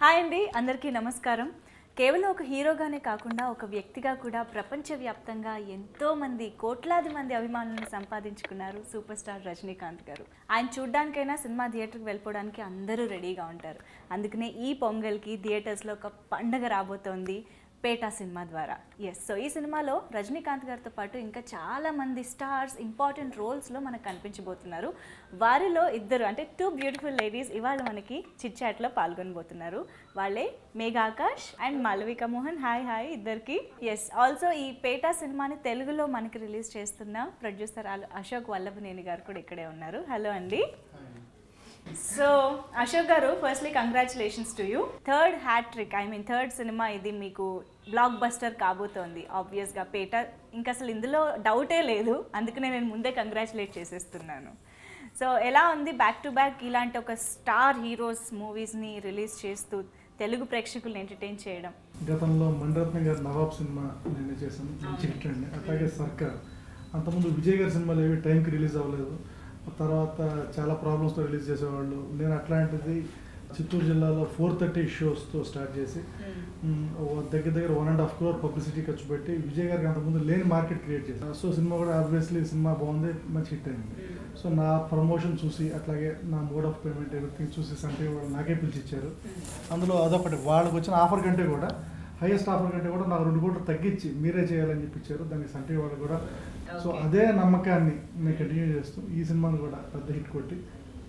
Hi అండి, అందరికీ నమస్కారం. కేవలం ఒక హీరోగానే కాకుండా ఒక వ్యక్తిగా కూడా ప్రపంచవ్యాప్తంగా ఎంతోమంది కోట్లాది మంది అభిమానులను సంపాదించుకున్నారు సూపర్ స్టార్ రజనీకాంత్ గారు. ఆయన చూడ్డానికైనా సినిమా థియేటర్కి వెళ్ళిపోవడానికి అందరూ రెడీగా ఉంటారు. అందుకనే ఈ పొంగల్కి థియేటర్స్లో ఒక పండగ రాబోతోంది పేటా సినిమా ద్వారా. సో ఈ సినిమాలో రజనీకాంత్ గారితో పాటు ఇంకా చాలామంది స్టార్స్ ఇంపార్టెంట్ రోల్స్లో మనకు కనిపించబోతున్నారు. వారిలో ఇద్దరు అంటే 2 బ్యూటిఫుల్ లేడీస్ ఇవాళ మనకి చిట్ చాట్లో పాల్గొనబోతున్నారు. వాళ్ళే మేఘా ఆకాష్ అండ్ మాలవిక మోహన్. హాయ్ ఇద్దరికి. ఆల్సో ఈ పేటా సినిమాని తెలుగులో మనకి రిలీజ్ చేస్తున్న ప్రొడ్యూసర్ అశోక్ వల్లభనేని గారు కూడా ఇక్కడే ఉన్నారు. హలో అండి. So Ashok garu, firstly congratulations to you. Third cinema ఇది మీకు బ్లాక్ బస్టర్ కాబోతోంది. ఆబ్వియస్గా పేటా ఇంకా అసలు ఇందులో డౌటే లేదు, అందుకనే నేను ముందే కంగ్రాచులేట్ చేసేస్తున్నాను. సో ఎలా ఉంది బ్యాక్ టు బ్యాక్ ఇలాంటి ఒక స్టార్ హీరోస్ మూవీస్ని రిలీజ్ చేస్తూ తెలుగు ప్రేక్షకులను ఎంటర్టైన్ చేయడం? గతంలో మణిరత్నం గారి నవాబ్ సినిమా నేను చేశాను, మంచి హిట్ అండి. అట్లాగే సర్కార్, అంతకుముందు విజయ్ గారి సినిమాలు ఏవి టైంకి రిలీజ్ అవ్వలేదు, తర్వాత చాలా ప్రాబ్లమ్స్తో రిలీజ్ చేసేవాళ్ళు. నేను అట్లాంటిది చిత్తూరు జిల్లాలో 430 షోస్తో స్టార్ట్ చేసి దగ్గర 1.5 crore పబ్లిసిటీ ఖర్చు పెట్టి విజయ్ గారికి అంతకుముందు లేని మార్కెట్ క్రియేట్ చేశాను. సో సినిమా కూడా ఆబ్వియస్లీ సినిమా బాగుంది, మంచి హిట్ అయింది. సో నా ప్రమోషన్ చూసి అట్లాగే నా మోడ్ ఆఫ్ పేమెంట్ ఎవ్రీథింగ్ చూసి సంటే వాళ్ళు నాకే పిలిచిచ్చారు. అందులో అదొకటి, వాళ్ళకి వచ్చిన ఆఫర్ కంటే కూడా హైయెస్ట్ ఆఫర్ కంటే కూడా నాకు 2 కోట్లు తగ్గించి మీరే చేయాలని చెప్పించారు. దానికి సంటే వాళ్ళు కూడా. సో అదే నమ్మకాన్ని నేను కంటిన్యూ చేస్తూ ఈ సినిమాను కూడా పెద్ద హిట్ కొట్టి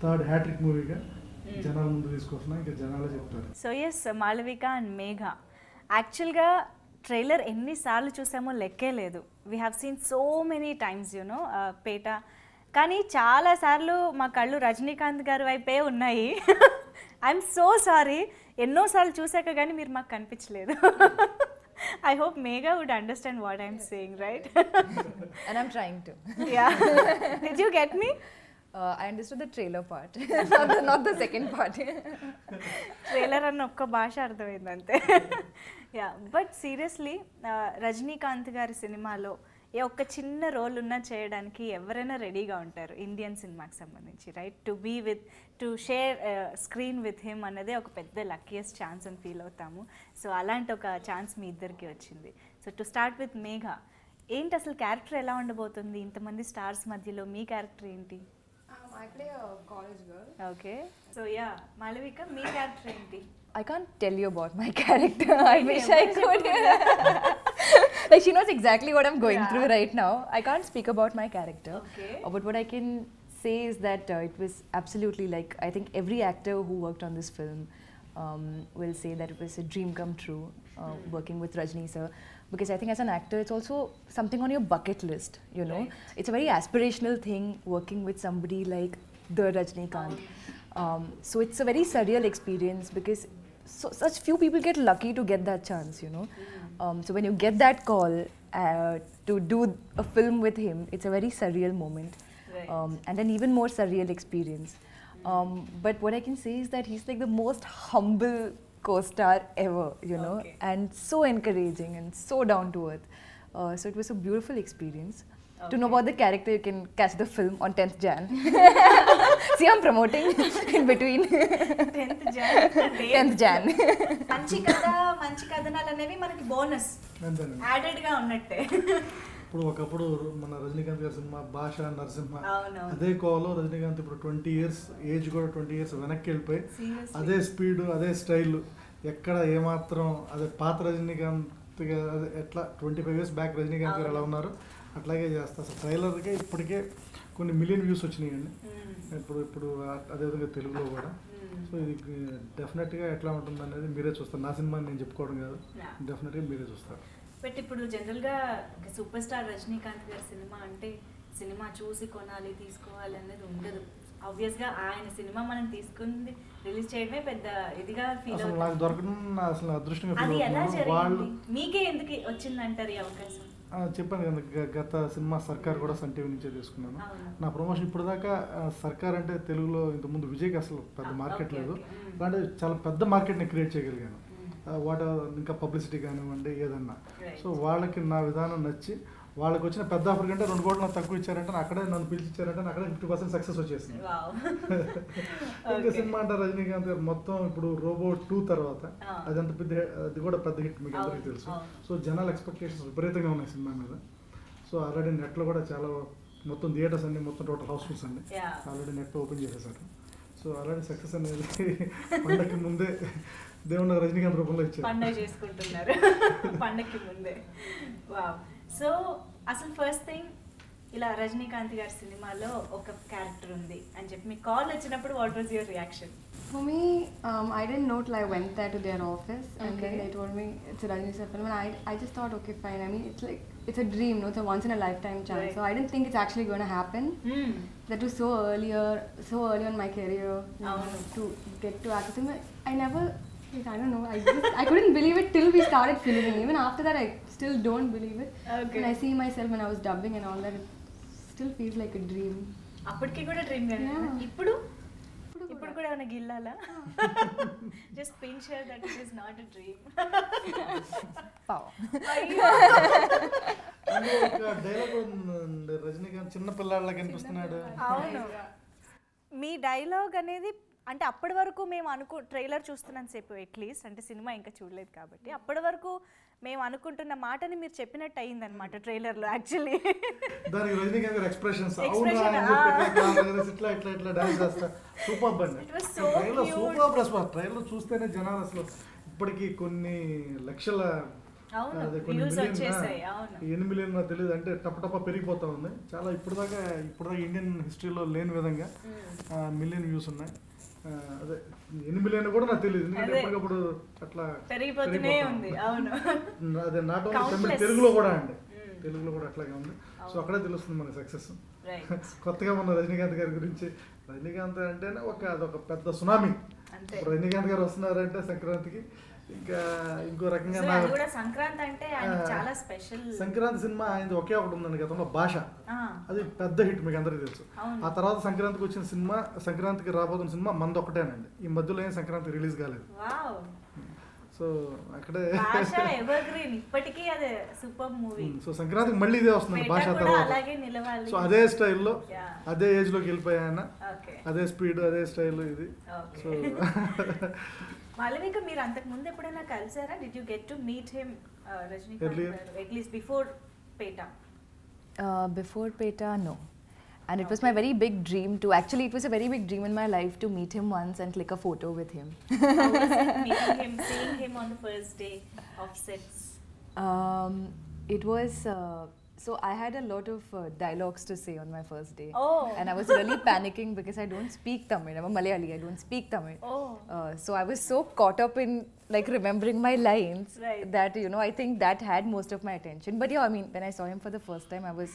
థర్డ్ హ్యాట్రిక్ మూవీగా జనాల ముందు తీసుకొస్తున్నా. ఇంకా జనాలే చెప్తారు. సో మాళవిక అండ్ మేఘా, యాక్చువల్గా ట్రైలర్ ఎన్నిసార్లు చూసామో లెక్కే లేదు. We have seen so many times PETA, కానీ చాలాసార్లు మా కళ్ళు రజనీకాంత్ గారి వైపే ఉన్నాయి. ఐఎమ్ సో సారీ, ఎన్నోసార్లు చూసాక కానీ మీరు మాకు కనిపించలేదు. I hope Megha would understand what I'm saying, right? And I'm trying to. Yeah. Did you get me? I understood the trailer part, not the second part. Trailer and okka bhasha ardhamaindi ante. Yeah, but seriously, Rajinikanth gari సినిమాలో ఏ ఒక్క చిన్న role ఉన్నా చేయడానికి ఎవరైనా రెడీగా ఉంటారు Indian సినిమాకి సంబంధించి, right? To share screen with him అన్నదే ఒక పెద్ద లక్కీయెస్ట్ ఛాన్స్ అని ఫీల్ అవుతాము. సో అలాంటి ఒక ఛాన్స్ మీ ఇద్దరికి వచ్చింది. So to start with Megha, ఏంటి అసలు క్యారెక్టర్ ఎలా ఉండబోతుంది ఇంతమంది స్టార్స్ మధ్యలో? మీ క్యారెక్టర్ ఏంటి? I play a college girl. Okay. So yeah, Malavika, me character ఏంటి? I can't tell you about my character. I wish I could. Like she knows exactly what I'm going through right now. I can't speak about my character. Okay. But what I can say is that it was absolutely like, I think every actor who worked on this film will say that it was a dream come true working with Rajni sir. Because I think as an actor, it's also something on your bucket list, you know. Right. It's a very aspirational thing working with somebody like the Rajinikanth. So it's a very surreal experience because such few people get lucky to get that chance, you know. So when you get that call to do a film with him, it's a very surreal moment. Right. And an even more surreal experience. But what I can say is that he's like the most humble co-star ever, you know, and so encouraging and so down to earth. So it was a beautiful experience. To know about the character, you can catch the film on 10th Jan. See, I'm promoting in between. 10th Jan. మంచి కథనాలు అనేవి మనకి bonus యాడెడ్గా ఉన్నట్టే. ఇప్పుడు ఒకప్పుడు మన రజనీకాంత్ గారి cinema భాష నరసింహ, అదే కోవలో రజనీకాంత్ ఇప్పుడు 20 years ఏజ్ కూడా 20 years వెనక్కి వెళ్ళిపోయి అదే స్పీడ్ అదే స్టైల్, ఎక్కడ ఏమాత్రం అదే పాత రజనీకాంత్ అదే ఎట్లా 25 years బ్యాక్ రజనీకాంత్ గారు ఎలా ఉన్నారు అట్లాగే చేస్తా. అసలు ట్రైలర్కే ఇప్పటికే కొన్ని మిలియన్ వ్యూస్ వచ్చినాయండి ఇప్పుడు అదేవిధంగా తెలుగులో కూడా. సో ఇది డెఫినెట్గా ఎట్లా ఉంటుంది అనేది మీరే చూస్తారు. నా సినిమా నేను చెప్పుకోవడం కాదు, డెఫినెట్గా మీరే చూస్తారు. బట్ ఇప్పుడు జనరల్గా సూపర్ స్టార్ రజనీకాంత్ గారి సినిమా అంటే సినిమా చూసి కొనాలి తీసుకోవాలి అనేది ఉండదు. ఆబ్వియస్గా ఆయన సినిమా మనం తీసుకుంది రిలీజ్ చేయడమే పెద్ద ఇదిగా ఫీల్ అవుతుంది. నాకు దొరకడం అసలు అదృష్టంగా అది ఎలా జరిగింది, మీకే ఎందుకు వచ్చిందంటారు ఈ అవకాశం? చెప్పాను కదా, గత సినిమా సర్కార్ కూడా సన్ టీవీ నుంచే తీసుకున్నాను. నా ప్రమోషన్ ఇప్పుడు దాకా సర్కార్ అంటే తెలుగులో ఇంతకుముందు విజయ్కి అసలు పెద్ద మార్కెట్ లేదు, అంటే చాలా పెద్ద మార్కెట్ని క్రియేట్ చేయగలిగాను. వాట్ ఇంకా పబ్లిసిటీ కానివ్వండి ఏదన్నా. సో వాళ్ళకి నా విధానం నచ్చి వాళ్ళకి వచ్చిన పెద్ద ఆఫర్ కంటే 2 కోట్లు నాకు తక్కువ ఇచ్చారంటే అక్కడే నన్ను పిలిచిచ్చారంటే అక్కడే 50% సక్సెస్ వచ్చేసింది. ఇంకా సినిమా అంటే రజనీకాంత్ గారు మొత్తం ఇప్పుడు రోబో 2 తర్వాత అదంత పెద్ద, అది కూడా పెద్ద హిట్ మీకు అందరికీ తెలుసు. సో జనాల ఎక్స్పెక్టేషన్స్ విపరీతంగా ఉన్నాయి సినిమా మీద. సో ఆల్రెడీ నెట్లో కూడా చాలా మొత్తం థియేటర్స్ అన్ని మొత్తం టోటల్ హౌస్ఫుల్స్ అన్ని ఆల్రెడీ నెట్ ఓపెన్ చేసేసారు. సో ఆల్రెడీ సక్సెస్ అనేది పండగకి ముందే దేవుడు రజనీకాంత్ రూపంలో ఇచ్చారు. పండగ చేసుకుంటున్నారు పండగకి ముందే. వావ్. సో అసలు ఫస్ట్ థింగ్ ఇలా రజనీకాంత్ గారి సినిమాలో ఒక క్యారెక్టర్ ఉంది అని చెప్పి మీకు కాల్ వచ్చినప్పుడు what was your reaction? For me, I didn't know till I went there to their office, and then they told me it's a Rajini sir film, and I just thought, okay, fine. I mean, it's a dream, no? It's a once in a lifetime chance. Right. So I didn't think it's actually going to happen. That was so early in my career to get to act. I never, I don't know. I couldn't believe it till we started filming. Even after that, I still don't believe it. Okay. When I see myself when I was dubbing and all that, it still feels like a dream. అప్పటికి కూడా dream గానే. ఇప్పుడు కూడా ఏమైనా గిల్లాలా? Just pinch her that it is not a dream. ఒక dialogue ఉంది, రజనీకాంత్ చిన్న పిల్లాడిలా కనిపిస్తున్నాడు. అవును, మీ డైలాగ్ అనేది అంటే అప్పటి వరకు మేము ట్రైలర్ చూస్తున్నాను సేపు అట్లీస్ట్, అంటే సినిమా ఇంకా చూడలేదు కాబట్టి అప్పటి వరకు మేము అనుకుంటున్న మాటని మీరు చెప్పినట్టు అయింది అనమాట ట్రైలర్ లో. యాక్చువల్లీ దానికి రజనీకాంత్ గారి ఎక్స్ప్రెషన్స్ ఇట్లా డాన్స్ చేస్తా సూపర్ అండి. ట్రైలర్ చూస్తేనే జనాలు అసలు ఇప్పటికీ కొన్ని లక్షల 8 మిలియన్ తెలియదు అంటే టప్ప పెరిగిపోతా ఉంది. చాలా ఇప్పటిదాకా ఇండియన్ హిస్టరీలో లేని విధంగా మిలియన్ వ్యూస్ ఉన్నాయి. అదే 8 మిలియన్ కూడా నాకు తెలియదు, ఎందుకంటే ఎప్పటికప్పుడు అట్లా పెరిగిపోతూనే ఉంది. అవును, అదే నాట్ ఓన్లీ తెలుగులో కూడా అట్లాగే ఉంది. సో అక్కడే తెలుస్తుంది మన సక్సెస్. కొత్తగా మన రజనీకాంత్ గారి గురించి, రజనీకాంత్ అంటేనే అదొక పెద్ద సునామీ. రజనీకాంత్ గారు వస్తున్నారంటే సంక్రాంతికి ఇంకా ఇంకో రకంగా. సంక్రాంతి అంటే చాలా స్పెషల్. సంక్రాంతి సినిమా ఆయనది ఒకే ఒకటి ఉందండి గతంలో, భాష. అది పెద్ద హిట్, మీకు అందరికీ తెలుసు. ఆ తర్వాత సంక్రాంతికి వచ్చిన సినిమా, సంక్రాంతికి రాబోతున్న సినిమా మంది ఒకటేనండి. ఈ మధ్యలో ఏం సంక్రాంతి రిలీజ్ కాలేదు. సో అక్కడే ఇప్పటికీ అదే సూపర్ మూవీ. సో సంక్రాంతికి మళ్ళీ ఇదే వస్తుంది భాష తర్వాత. సో అదే స్టైల్లో అదే ఏజ్ లోకి వెళ్ళిపోయాయన, అదే స్పీడ్ అదే స్టైల్ ఇది. సో మాలవిక, మీరు అంతకు ముందు ఎప్పుడైనా కలిసారా? Did you get to meet him, Rajinikanth గారు, at least before Petta? Before Peta, no. And it was my very big dream to, actually it was a very big dream in my life to meet him once and click a photo with him. How was it meeting him, seeing him on the first day of sets? It was, so I had a lot of dialogues to say on my first day. Oh. And I was really panicking because I don't speak Tamil. I'm a Malayali, I don't speak Tamil. Oh. So I was so caught up in like remembering my lines, right, that, you know, I think that had most of my attention. But yeah, I mean, when I saw him for the first time, I was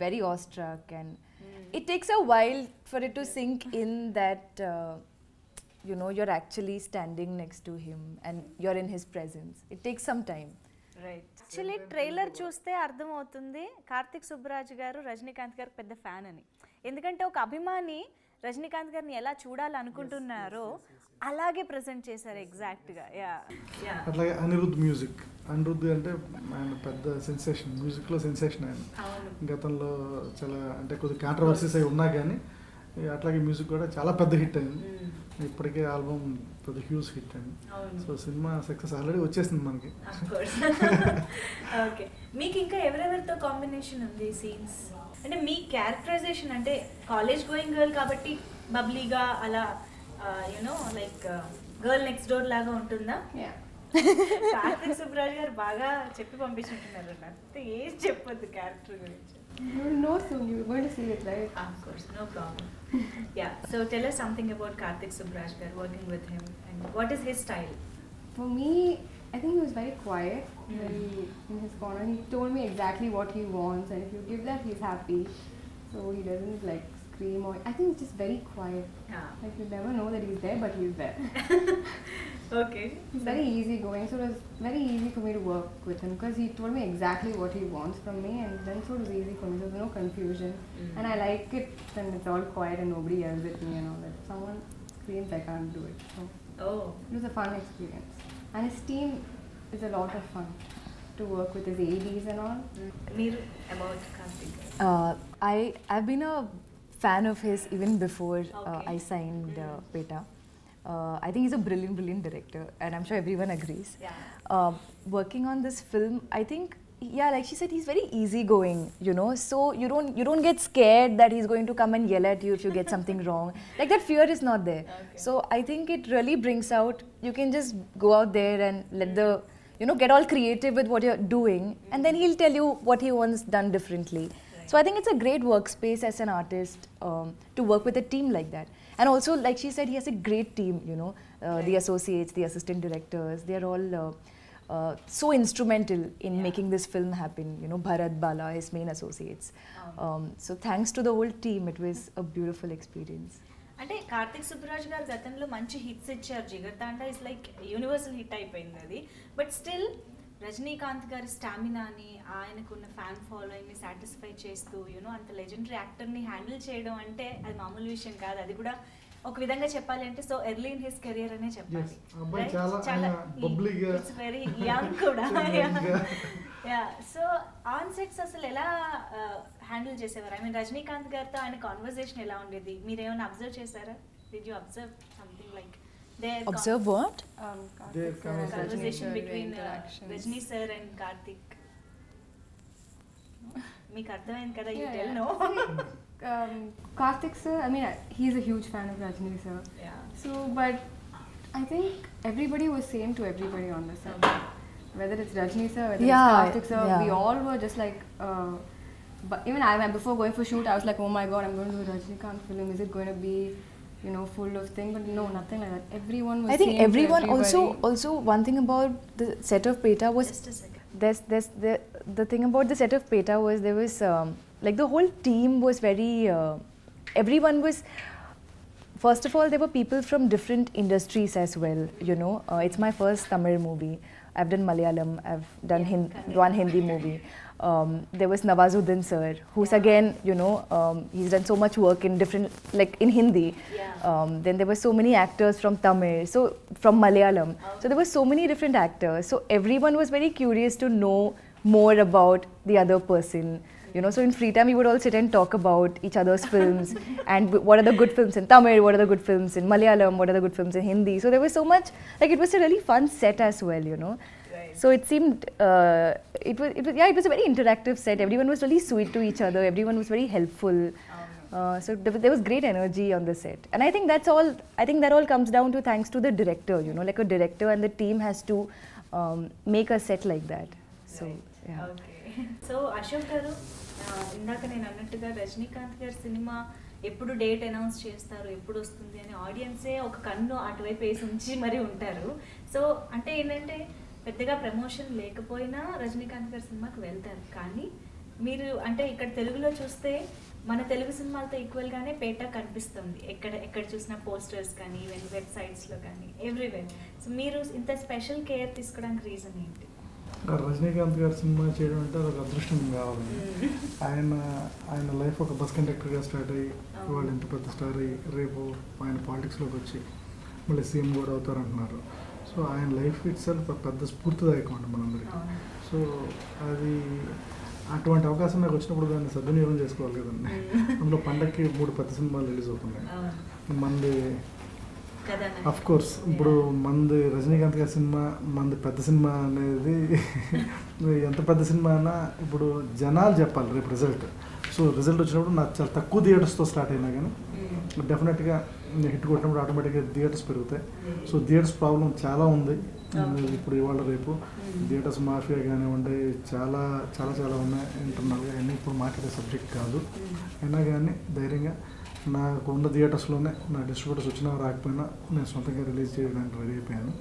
very awestruck, and it takes a while for it to sink in that, you know, you're actually standing next to him and you're in his presence. It takes some time. Right. Actually trailer చూస్తే అర్థమవుతుంది కార్తిక్ సుబ్బరాజు గారు రజనీకాంత్ గారికి పెద్ద fan అని. ఎందుకంటే ఒక అభిమాని రజనీకాంత్ గారిని ఎలా చూడాలనుకుంటున్నారో అలాగే ప్రెజెంట్ చేశారు ఎగ్జాక్ట్గా. అట్లాగే అనిరుద్ధ్ అంటే ఆయన పెద్ద సెన్సేషన్, మ్యూజిక్లో సెన్సేషన్ ఆయన. గతంలో చాలా అంటే కొద్దిగా కాంట్రవర్సీస్ అవి ఉన్నా కానీ అట్లాగే మ్యూజిక్ కూడా చాలా పెద్ద హిట్ అయింది. ఇప్పటికే ఆల్బమ్ పెద్ద హ్యూజ్ హిట్ అయింది. సో సినిమా సక్సెస్ ఆల్రెడీ వచ్చేసింది మనకి. ఓకే, మీకు ఇంకా ఎవరెవరితో కాంబినేషన్ ఉంది సీన్స్? అంటే మీ క్యారెక్టరైజేషన్ అంటే కాలేజ్ గోయింగ్ గర్ల్ కాబట్టి బబ్లీగా అలా, you know like girl next door లాగా ఉంటుందా? కార్తిక్ సుబ్బరాజు గారు బాగా చెప్పి పంపించుంటున్నారు నాకు, ఏం చెప్పొద్దు క్యారెక్టర్ గురించి. You will know soon. You're going to see it, right? Of course, no problem. Yeah. So tell us something about Karthik Subraj garu, working with him, and what is his style? For me, I think he was very quiet, very in his corner. He told me exactly what he wants, and if you give that, he's happy. So he doesn't like scream or. I think it's just very quiet. Yeah. Like you never know that he's there, but he's there. Okay. He's very easygoing, so it was very easy for me to work with him because he told me exactly what he wants from me, and then so it was easy for me. There was no confusion, and I like it when it's all quiet and nobody yells at me and all that. If someone screams, I can't do it. So it was a fun experience, and his team is a lot of fun. to work with his ADs and all. మీరు about Karthik. I've been a fan of his even before Okay. I signed Peta. I think he's a brilliant director, and I'm sure everyone agrees. Yeah. Working on this film, I think, yeah, like she said, he's very easygoing, you know. So you don't get scared that he's going to come and yell at you if you get something wrong. Like that fear is not there. Okay. So I think it really brings out. You can just go out there and let the, you know, get all creative with what you're doing, and then he'll tell you what he wants done differently. So I think it's a great workspace as an artist to work with a team like that. And also, like she said, he has a great team, you know, the associates, the assistant directors, they're all so instrumental in making this film happen, you know, Bharat, Bala, his main associates. So thanks to the whole team, it was a beautiful experience. అంటే కార్తిక్ సుబ్బరాజ్ గారు గతంలో మంచి hits ఇచ్చారు. Jigarthanda is like universal hit అయిపోయింది అది. But still Rajinikanth గారి స్టామినాని, ఆయనకున్న fan ఫాలోయింగ్ని satisfy చేస్తూ యూనో అంత లెజెండరీ యాక్టర్ని హ్యాండిల్ చేయడం అంటే అది మామూలు విషయం కాదు. అది కూడా ఒక విధంగా చెప్పాలి అంటే so early in his career అనే చెప్పాలి. ఇట్స్ వెరీ యంగ్ కూడా. యా, సో ఆన్ సెట్స్ అసలు ఎలా హ్యాండిల్ చేసేవారు? ఐ మీన్ రజనీకాంత్ గారితో ఆయన కాన్వర్సేషన్ ఎలా ఉండేది? మీరు ఏమైనా అబ్జర్వ్ చేశారా? Did you observe something like Observe what? Karthik sir and conversation Rajni between interactions. Rajni sir and Karthik. మీకు అర్థమైంది కదా? You Yeah, tell yeah. No. Karthik sir, I mean, he's a huge fan of Rajni sir. Yeah. So, but I think everybody was same to everybody on the set. Whether it's Rajni sir, whether Yeah, it's Karthik sir, yeah. we all were just like, but even I, before going for shoot, I was like, oh my god, I'm going to do a Rajinikanth film. Is it going to be, you know, full of thing? But no, nothing like that. Everyone was I think same to everyone everybody. also one thing about the set of Peta was Just a second. there's the thing about the set of Peta was there was like the whole team was very everyone was, first of all, there were people from different industries as well, you know. It's my first Tamil movie. I've done Malayalam, I've done one Hindi movie. There was Nawazuddin sir, who's again, you know, he's done so much work in different, like in Hindi. Yeah. Then there were so many actors from Tamil, so from Malayalam. So there were so many different actors. So everyone was very curious to know more about the other person. You know, so in free time we would all sit and talk about each other's films and what are the good films in Tamil, what are the good films in Malayalam, what are the good films in Hindi. So there was so much, like it was a really fun set as well, you know. Right. So it seemed, it was a very interactive set. Everyone was really sweet to each other. Everyone was very helpful. So there was great energy on the set. And I think that's all, I think that all comes down to thanks to the director, you know, like a director and the team has to make a set like that. So, yeah. Okay. So Ashok garu, ఇందాక నేను అన్నట్టుగా రజనీకాంత్ గారి cinema ఎప్పుడు date announce చేస్తారు, ఎప్పుడు వస్తుంది అని ఆడియన్సే ఒక కన్ను అటువైపు వేసి ఉంచి మరీ ఉంటారు. సో అంటే ఏంటంటే పెద్దగా ప్రమోషన్ లేకపోయినా రజనీకాంత్ గారి సినిమాకి వెళ్తారు. కానీ మీరు అంటే ఇక్కడ తెలుగులో చూస్తే మన తెలుగు సినిమాలతో ఈక్వల్గానే పేట కనిపిస్తుంది. ఎక్కడ చూసిన పోస్టర్స్ కానీ ఈవెన్ వెబ్సైట్స్లో కానీ ఎవ్రీవేర్. సో మీరు ఇంత స్పెషల్ కేర్ తీసుకోవడానికి రీజన్ ఏంటి? రజనీకాంత్ గారి సినిమా చేయడం అంటే ఒక అదృష్టం కావాలండి. ఆయన లైఫ్ ఒక బస్ కండక్టర్గా స్టార్ట్ అయ్యి వాళ్ళు ఇంత పెద్ద స్టార్ అయ్యి రేపు ఆయన పాలిటిక్స్లోకి వచ్చి మళ్ళీ సీఎం కూడా అవుతారంటున్నారు. సో ఆయన లైఫ్ ఇట్ సెల్ఫ్ పెద్ద స్ఫూర్తిదాయకం అండి మనందరికీ. సో అది అటువంటి అవకాశం నాకు వచ్చినప్పుడు దాన్ని సద్వినియోగం చేసుకోవాలి కదండి. అందులో పండగకి 3 పెద్ద సినిమాలు రిలీజ్ అవుతున్నాయి. మంది అఫ్ కోర్స్ ఇప్పుడు మంది రజనీకాంత్ గారి సినిమా, మంది పెద్ద సినిమా అనేది ఎంత పెద్ద సినిమా అయినా ఇప్పుడు జనాలు చెప్పాలి రేపు రిజల్ట్. సో రిజల్ట్ వచ్చినప్పుడు నాకు చాలా తక్కువ థియేటర్స్తో స్టార్ట్ అయినా కానీ డెఫినెట్గా హిట్ కొట్టినప్పుడు ఆటోమేటిక్గా థియేటర్స్ పెరుగుతాయి. సో థియేటర్స్ ప్రాబ్లం చాలా ఉంది ఇప్పుడు ఇవాళ రేపు. థియేటర్స్ మాఫియా కానివ్వండి చాలా చాలా చాలా ఉన్నాయి ఇంటర్నల్గా. అన్నీ ఇప్పుడు మాట్లాడే సబ్జెక్ట్ కాదు. అయినా కానీ ధైర్యంగా నాకు ఉన్న థియేటర్స్లోనే నా డిస్ట్రిబ్యూటర్స్ వచ్చినా రాకపోయినా నేను సొంతంగా రిలీజ్ చేయడానికి రెడీ అయిపోయాను.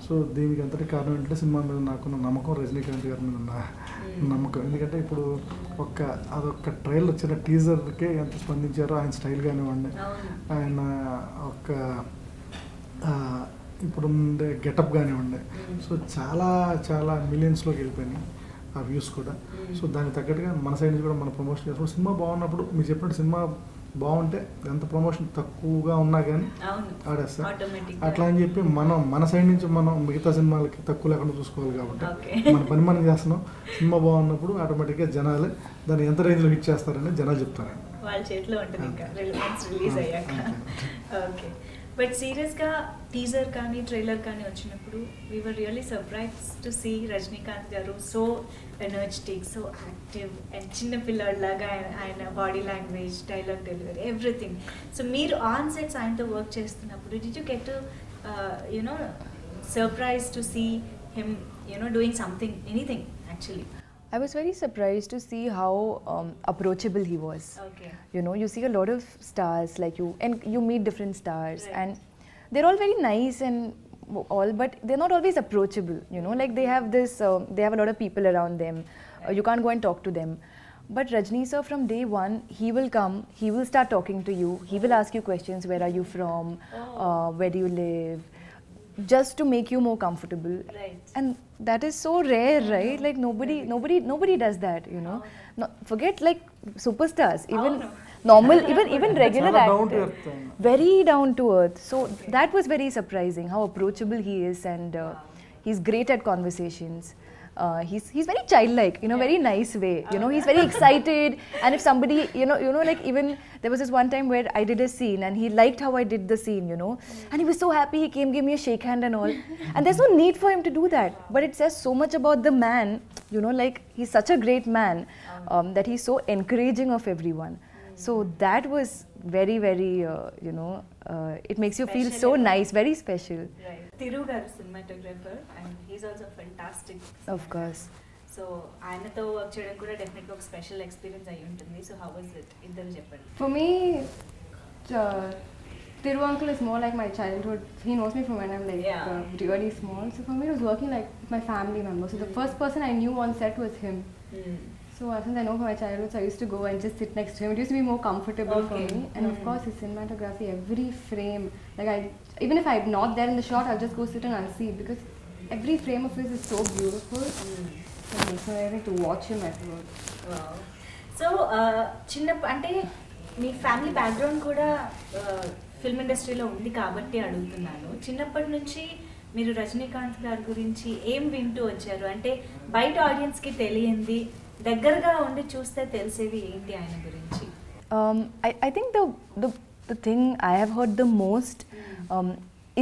సో దీనికి అంతటి కారణం ఏంటంటే సినిమా మీద నాకున్న నమ్మకం, రజనీకాంత్ గారి మీద నా నమ్మకం. ఎందుకంటే ఇప్పుడు అదొక ట్రైలర్ చిన్న టీజర్కే ఎంత స్పందించారో ఆయన స్టైల్ కానివ్వండి, ఆయన ఒక ఇప్పుడు ఉండే గెటప్ కానివ్వండి. సో చాలా చాలా మిలియన్స్లోకి వెళ్ళిపోయినాయి. ఆ వ్యూస్ కూడా. సో దానికి తగ్గట్టుగా మన సైడ్ నుంచి కూడా మనం ప్రమోషన్ చేసుకుంటాం. సినిమా బాగున్నప్పుడు మీరు చెప్పినట్టు సినిమా బాగుంటే ఎంత ప్రమోషన్ తక్కువగా ఉన్నా కానీ ఆడేస్తారు. అట్లా అని చెప్పి మన సైడ్ నుంచి మనం మిగతా సినిమాలకి తక్కువ లేకుండా చూసుకోవాలి కాబట్టి మన పని మనం చేస్తున్నాం. సినిమా బాగున్నప్పుడు ఆటోమేటిక్గా జనాలే దాన్ని ఎంత రేంజ్లో హిట్ చేస్తారని జనాలు చెప్తారు. వాళ్ళ చేతిలో ఉంటుంది ఇంకా రిలీజ్ అయ్యాక. ఓకే, బట్ సీరియస్గా టీజర్ కానీ ట్రైలర్ కానీ వచ్చినప్పుడు we were really surprise to see Rajinikanth గారు so energetic, so active and చిన్న పిల్లాడిలాగా ఆయన body language, dialogue delivery, everything. So మీరు ఆన్ సెట్స్ ఆయనతో వర్క్ చేస్తున్నప్పుడు did you get to you know surprise to see him doing something, anything actually? I was very surprised to see how approachable he was. Okay. You know, you see a lot of stars like you, and you meet different stars, and they're all very nice and all, but they're not always approachable. You know, like they have this, they have a lot of people around them. You can't go and talk to them. But Rajni sir, from day one, he will come, he will start talking to you, he will ask you questions, where are you from, where do you live, just to make you more comfortable. Right. And that is so rare, right? Like nobody does that, you know. No, forget like superstars, even normal, even regular actors. Very down to earth. So that was very surprising how approachable he is, and he's great at conversations. He's very childlike, you know, very nice way. You know, he's very excited, and if somebody, you know, like even there was this one time where I did a scene, and he liked how I did the scene, you know, and he was so happy. He came, gave me a shake hand and all, and there's no need for him to do that, but it says so much about the man, you know, like he's such a great man, that he's so encouraging of everyone. So that was very, very, you know, it makes you feel so nice, very special. Right. Thiru garu cinematographer, and he's also fantastic. Of course. So ఆయనతో work చేయడం కూడా డెఫినెట్గా ఒక special experience అయి ఉంటుంది. So how was it? ఇద్దరు చెప్పండి. For me, Thiru uncle is more like my childhood. He knows me from when I'm like really small. So for me, it was working like my family member. So the first person I knew on set was him. So since I know from my childhood, so I used to go and just sit next to him. It used to be more comfortable for me. And of course, his cinematography, every frame, like even if I'm not there in the shot, I'll just go sit and I'll see, because every frame of his is so beautiful. It makes me very to watch him at work. Wow. So అంటే మీ family background కూడా film ఇండస్ట్రీలో ఉంది కాబట్టి అడుగుతున్నాను. చిన్నప్పటి నుంచి మీరు రజనీకాంత్ గారి గురించి ఏం వింటూ వచ్చారు? అంటే బయట ఆడియన్స్కి తెలియంది, దగ్గరగా ఉండి చూస్తే తెలిసేది ఏంటి ఆయన గురించి? I think the thing I have heard the most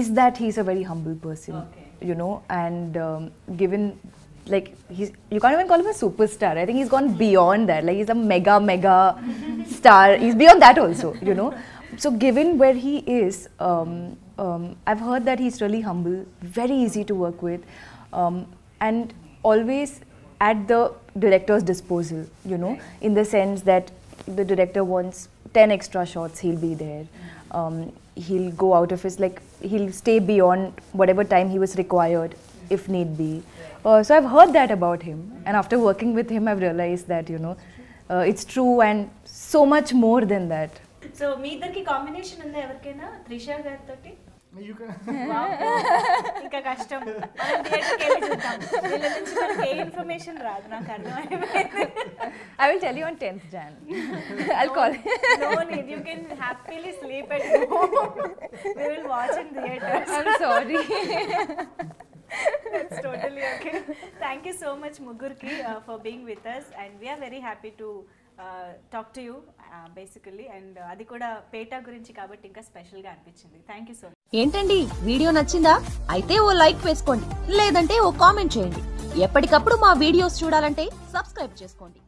is that he's a very humble person. Okay. You know, and given like you can't even call him a superstar. I think he's gone beyond that. Like he's a mega star. He's beyond that also, you know. So given where he is, I've heard that he's really humble, very easy to work with, and always at the director's disposal, you know, in the sense that the director wants 10 extra shots, he'll be there. He'll go out of his, like, he'll stay beyond whatever time he was required, if need be. So I've heard that about him, and after working with him, I've realized that, you know, it's true and so much more than that. So మీ ఇద్దరికి combination ఉందా ఎవరికైనా? త్రిషా గారితో ఇంకా కష్టం. థియేటర్కి వెళ్ళి చూద్దాం. వీళ్ళ నుంచి మనకి ఏ ఇన్ఫర్మేషన్ రాదు, నాకు అర్థమైపోయింది. I will tell you on 10th Jan. I'll call. No need. You can happily sleep at home. We will watch in theaters. I'm sorry. That's totally okay. Thank you so much, Mugurki, for being with us, and we are very happy to talk to you, basically, and అది కూడా PETA గురించి కాబట్టి ఇంకా special గా అనిపించింది. Thank you so much. ఏంటండి, video నచ్చిందా? అయితే ఓ లైక్ వేసుకోండి, లేదంటే ఓ కామెంట్ చేయండి. ఎప్పటికప్పుడు మా వీడియోస్ చూడాలంటే సబ్స్క్రైబ్ చేసుకోండి.